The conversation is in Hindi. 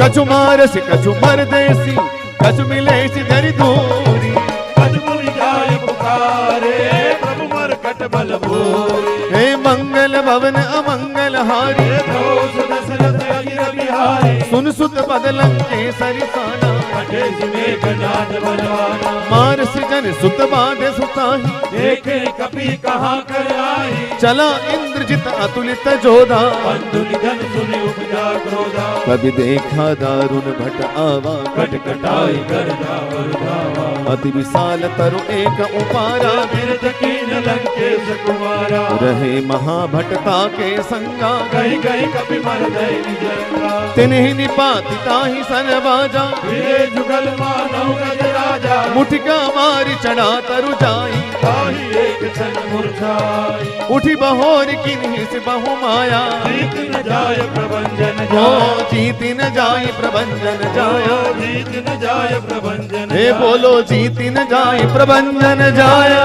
कछु मारसी कछु मरदेसी कछु मिलेसी धरि दूरी कछु मुनि जाय पुकारे प्रभु मरकट बल भूरी हे मंगल भवन अमंगल हारी दोष दशरथ अगिर बिहारी सुन सुत बदलं के सरिसाना कटेश में गजात बलवाना मार सृजन सुत बाधे सुताही देखे कपि कहाँ कर आई चला इंद्रजित अतुलित जोधा बंधु निधन सुनि उपजा क्रोधा कभी देखा दारुण भट आवा कटकटाई कर जावर धावा अति विशाल तरु एक उपारा बिरध कीन लंकेश कुमारा रहे महाभटता के संगा कहीं कहीं कपि मर गए निजंगा तिन्हि निपाति ताहि सन बाजा फिरे जुगल मानव गज राजा मुठिका मारी चढ़ा तरु जाई ताहि एक क्षण मूर्छाई उठी बहोर किन्हीं से बहु माया जीत न जाय प्रभंजन ओ जाय जीति न जाई प्रभंजन जाया जीत न जाय प्रभंजन हे बोलो जीति न जाई प्रभंजन जाया